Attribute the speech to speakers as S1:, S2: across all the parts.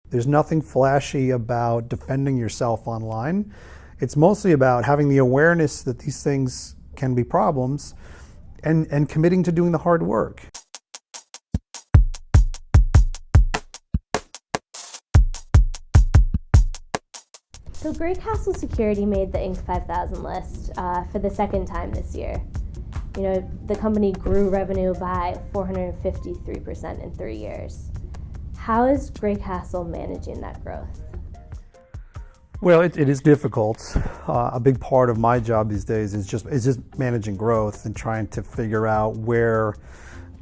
S1: There's nothing flashy about defending yourself online. It's mostly about having the awareness that these things can be problems and committing to doing the hard work.
S2: So GreyCastle Security made the Inc. 5000 list for the second time this year. You know, the company grew revenue by 453% in 3 years. How is GreyCastle managing that growth?
S1: Well, it is difficult. A big part of my job these days is just managing growth and trying to figure out where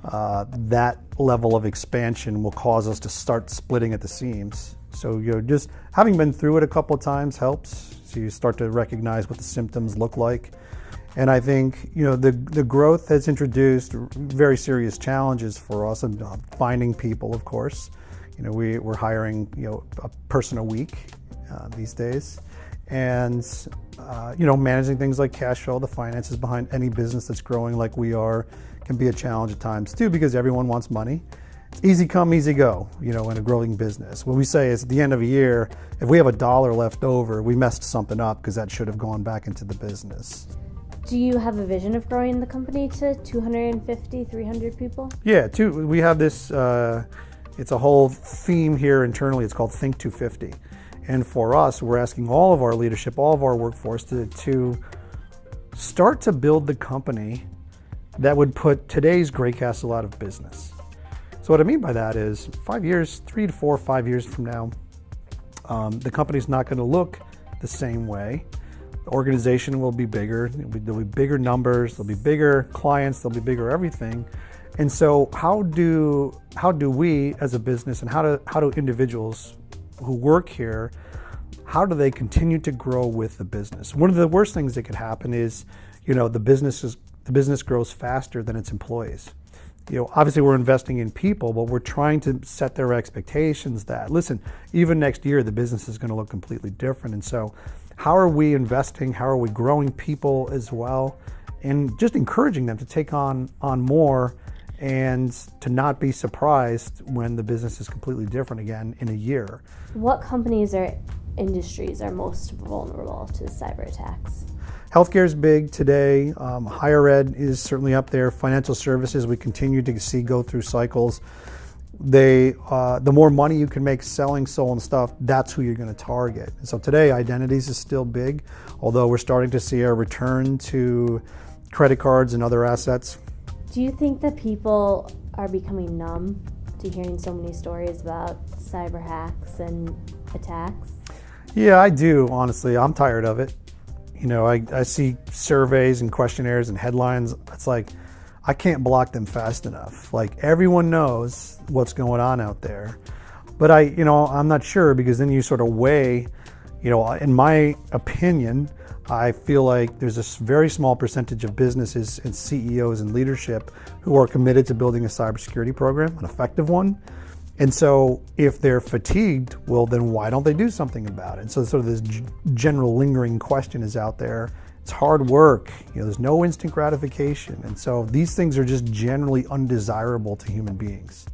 S1: that level of expansion will cause us to start splitting at the seams. So, just having been through it a couple of times helps. So you start to recognize what the symptoms look like. And I think, the growth has introduced very serious challenges for us, and finding people, of course. We're hiring, a person a week these days. And, managing things like cash flow, the finances behind any business that's growing like we are, can be a challenge at times too, because everyone wants money. It's easy come, easy go, in a growing business. What we say is at the end of a year, if we have $1 left over, we messed something up because that should have gone back into the business.
S2: Do you have a vision of growing the company to 250, 300 people?
S1: Yeah, we have this, it's a whole theme here internally. It's called Think 250. And for us, we're asking all of our leadership, all of our workforce to start to build the company that would put today's GreyCastle out of business. So what I mean by that is 5 years, 3 to 4 or 5 years from now, the company's not going to look the same way. The organization will be bigger. There'll be bigger numbers. There'll be bigger clients. There'll be bigger everything. And so how do we as a business, and how do individuals who work here, how do they continue to grow with the business? One of the worst things that could happen is, the business grows faster than its employees. Obviously we're investing in people, but we're trying to set their expectations that, listen, even next year, the business is going to look completely different. And so how are we investing? How are we growing people as well? And just encouraging them to take on more and to not be surprised when the business is completely different again in a year.
S2: What companies or industries are most vulnerable to cyber attacks?
S1: Healthcare is big today. Higher ed is certainly up there. Financial services, we continue to see go through cycles. The more money you can make selling stolen stuff, that's who you're going to target. And so today, identities is still big, although we're starting to see a return to credit cards and other assets.
S2: Do you think that people are becoming numb to hearing so many stories about cyber hacks and attacks?
S1: Yeah, I do, honestly. I'm tired of it. I see surveys and questionnaires and headlines. It's like, I can't block them fast enough. Like, everyone knows what's going on out there. But I'm not sure, because then you sort of weigh, in my opinion, I feel like there's a very small percentage of businesses and CEOs and leadership who are committed to building a cybersecurity program, an effective one. And so if they're fatigued, well, then why don't they do something about it? So sort of this general lingering question is out there. It's hard work. There's no instant gratification. And so these things are just generally undesirable to human beings.